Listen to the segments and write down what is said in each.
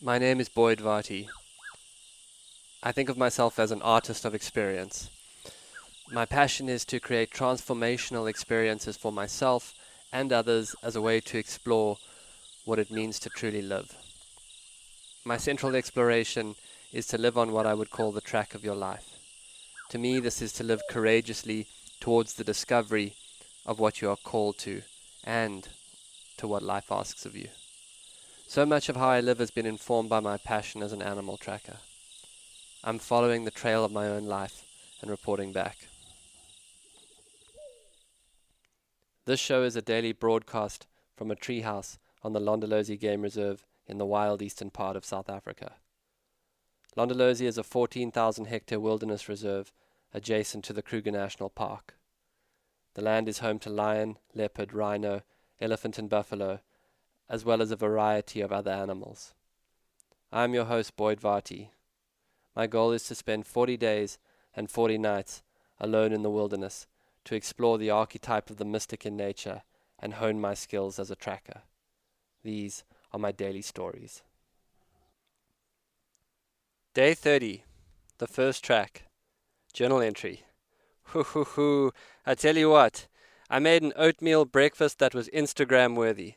My name is Boyd Varty. I think of myself as an artist of experience. My passion is to create transformational experiences for myself and others as a way to explore what it means to truly live. My central exploration is to live on what I would call the track of your life. To me, this is to live courageously towards the discovery of what you are called to and to what life asks of you. So much of how I live has been informed by my passion as an animal tracker. I'm following the trail of my own life and reporting back. This show is a daily broadcast from a treehouse on the Londolozi Game Reserve in the wild eastern part of South Africa. Londolozi is a 14,000 hectare wilderness reserve adjacent to the Kruger National Park. The land is home to lion, leopard, rhino, elephant and buffalo, as well as a variety of other animals. I am your host, Boyd Varty. My goal is to spend 40 days and 40 nights alone in the wilderness to explore the archetype of the mystic in nature and hone my skills as a tracker. These are my daily stories. Day 30, the first track, journal entry. Hoo, I tell you what, I made an oatmeal breakfast that was Instagram worthy.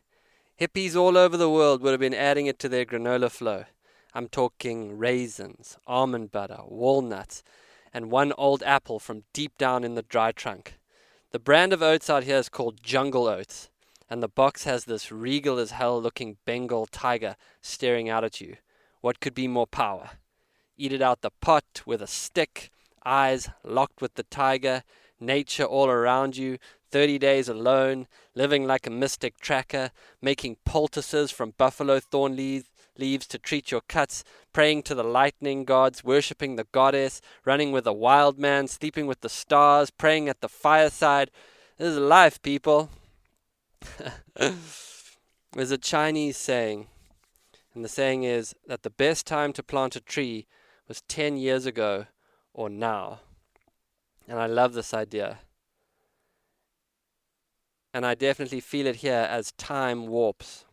Hippies all over the world would have been adding it to their granola flow. I'm talking raisins, almond butter, walnuts, and one old apple from deep down in the dry trunk. The brand of oats out here is called Jungle Oats, and the box has this regal as hell looking Bengal tiger staring out at you. What could be more power? Eat it out the pot with a stick, eyes locked with the tiger, nature all around you, 30 days alone, living like a mystic tracker, making poultices from buffalo thorn leaves to treat your cuts, praying to the lightning gods, worshipping the goddess, running with a wild man, sleeping with the stars, praying at the fireside. This is life, people. There's a Chinese saying, and the saying is that the best time to plant a tree was 10 years ago or now. And I love this idea. And I definitely feel it here as time warps.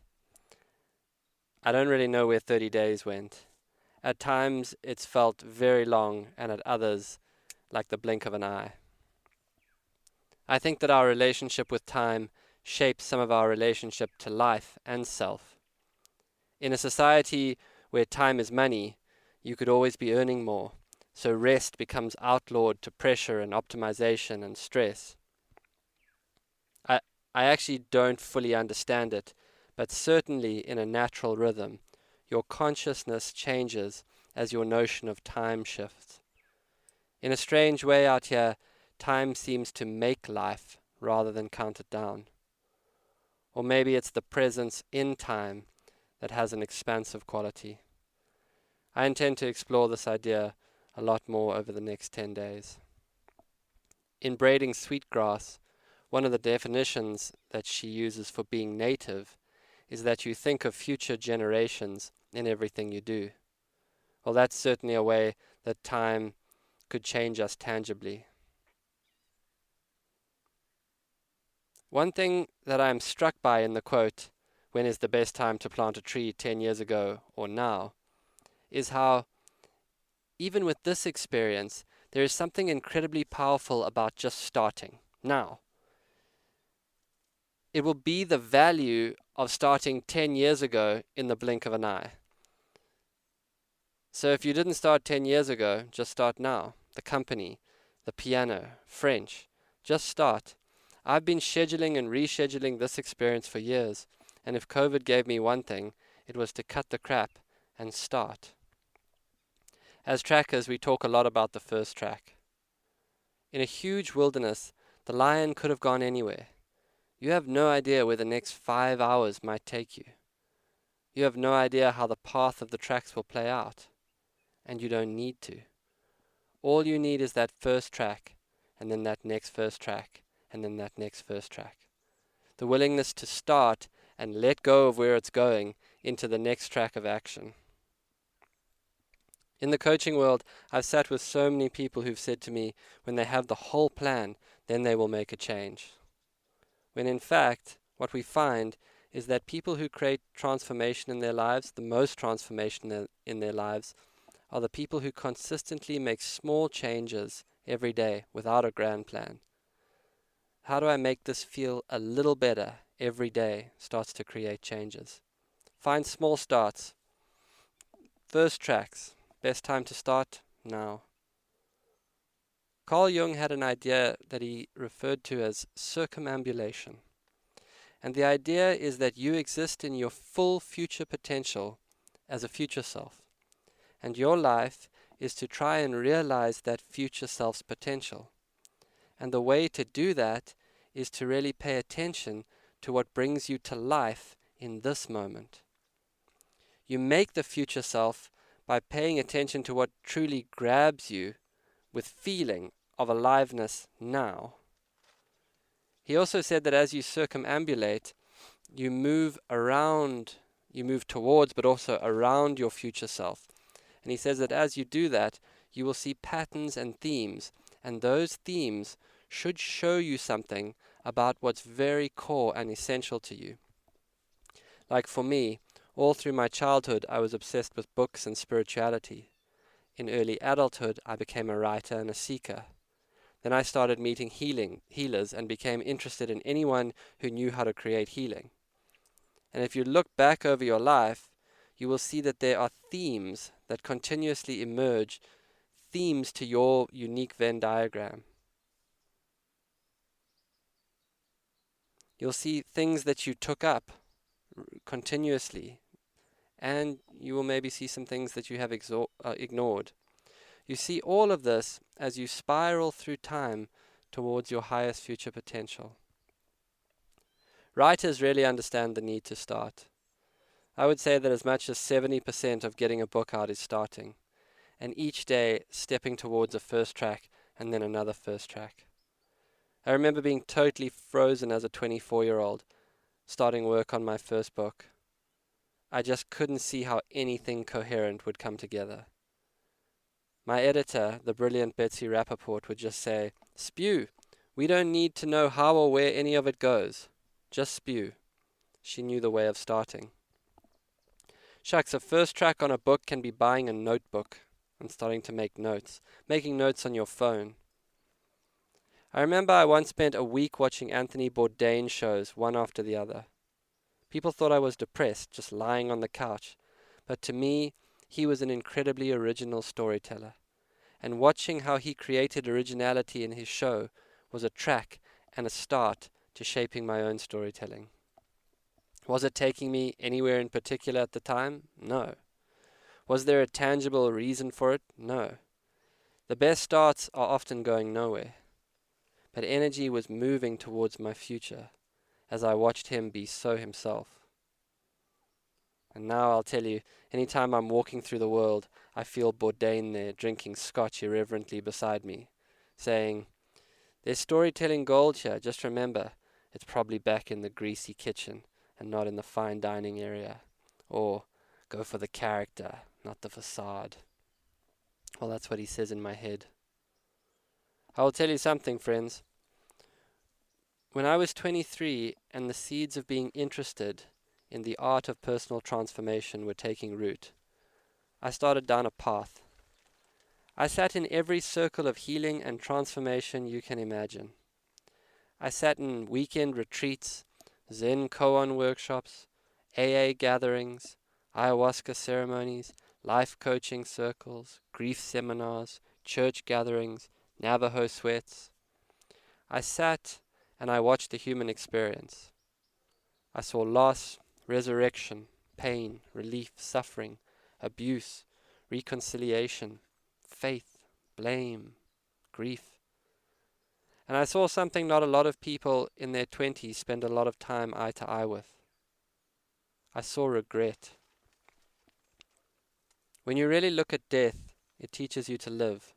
I don't really know where 30 days went. At times it's felt very long, and at others like the blink of an eye. I think that our relationship with time shapes some of our relationship to life and self. In a society where time is money, you could always be earning more, so rest becomes outlawed to pressure and optimization and stress. I actually don't fully understand it, but certainly in a natural rhythm, your consciousness changes as your notion of time shifts. In a strange way out here, time seems to make life rather than count it down. Or maybe it's the presence in time that has an expansive quality. I intend to explore this idea a lot more over the next 10 days. In braiding sweetgrass, one of the definitions that she uses for being native is that you think of future generations in everything you do. Well, that's certainly a way that time could change us tangibly. One thing that I am struck by in the quote, "When is the best time to plant a tree, 10 years ago or now?" is how, even with this experience, there is something incredibly powerful about just starting now. It will be the value of starting 10 years ago in the blink of an eye. So if you didn't start 10 years ago, just start now. The company, the piano, French, just start. I've been scheduling and rescheduling this experience for years, and if COVID gave me one thing, it was to cut the crap and start. As trackers, we talk a lot about the first track. In a huge wilderness, the lion could have gone anywhere. You have no idea where the next 5 hours might take you. You have no idea how the path of the tracks will play out. And you don't need to. All you need is that first track, and then that next first track, and then that next first track. The willingness to start and let go of where it's going into the next track of action. In the coaching world, I've sat with so many people who've said to me, when they have the whole plan, then they will make a change. When in fact, what we find is that people who create transformation in their lives, the most transformation in their lives, are the people who consistently make small changes every day without a grand plan. How do I make this feel a little better every day starts to create changes. Find small starts. First tracks. Best time to start? Now. Carl Jung had an idea that he referred to as circumambulation. And the idea is that you exist in your full future potential as a future self. And your life is to try and realize that future self's potential. And the way to do that is to really pay attention to what brings you to life in this moment. You make the future self by paying attention to what truly grabs you with feeling of aliveness now. He also said that as you circumambulate, you move towards, but also around your future self. And he says that as you do that, you will see patterns and themes, and those themes should show you something about what's very core and essential to you. Like for me, all through my childhood, I was obsessed with books and spirituality. In early adulthood, I became a writer and a seeker. Then I started meeting healers and became interested in anyone who knew how to create healing. And if you look back over your life, you will see that there are themes that continuously emerge, themes to your unique Venn diagram. You'll see things that you took up continuously, and you will maybe see some things that you have ignored. You see all of this as you spiral through time towards your highest future potential. Writers really understand the need to start. I would say that as much as 70% of getting a book out is starting, and each day stepping towards a first track and then another first track. I remember being totally frozen as a 24-year-old, starting work on my first book. I just couldn't see how anything coherent would come together. My editor, the brilliant Betsy Rappaport, would just say, "Spew. We don't need to know how or where any of it goes. Just spew." She knew the way of starting. Shucks, a first track on a book can be buying a notebook and starting to make notes, making notes on your phone. I remember I once spent a week watching Anthony Bourdain shows, one after the other. People thought I was depressed, just lying on the couch, but to me, he was an incredibly original storyteller, and watching how he created originality in his show was a track and a start to shaping my own storytelling. Was it taking me anywhere in particular at the time? No. Was there a tangible reason for it? No. The best starts are often going nowhere. But energy was moving towards my future as I watched him be so himself. And now I'll tell you, anytime I'm walking through the world, I feel Bourdain there drinking scotch irreverently beside me, saying, "There's storytelling gold here, just remember, it's probably back in the greasy kitchen and not in the fine dining area." Or, "Go for the character, not the facade." Well, that's what he says in my head. I will tell you something, friends. When I was 23 and the seeds of being interested in the art of personal transformation were taking root, I started down a path. I sat in every circle of healing and transformation you can imagine. I sat in weekend retreats, Zen koan workshops, AA gatherings, ayahuasca ceremonies, life coaching circles, grief seminars, church gatherings, Navajo sweats. I sat and I watched the human experience. I saw loss, resurrection, pain, relief, suffering, abuse, reconciliation, faith, blame, grief. And I saw something not a lot of people in their 20s spend a lot of time eye to eye with. I saw regret. When you really look at death, it teaches you to live.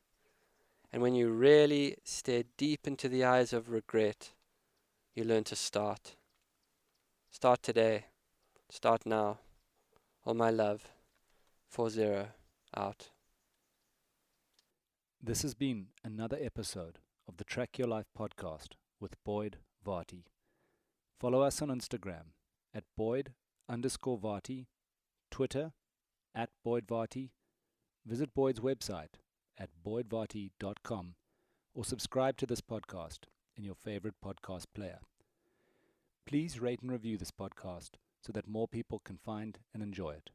And when you really stare deep into the eyes of regret, you learn to start. Start today. Start now. All my love. 40 out. This has been another episode of the Track Your Life podcast with Boyd Varty. Follow us on Instagram at Boyd_Varty, Twitter at Boyd Varty. Visit Boyd's website at boydvarty.com or subscribe to this podcast in your favorite podcast player. Please rate and review this podcast so that more people can find and enjoy it.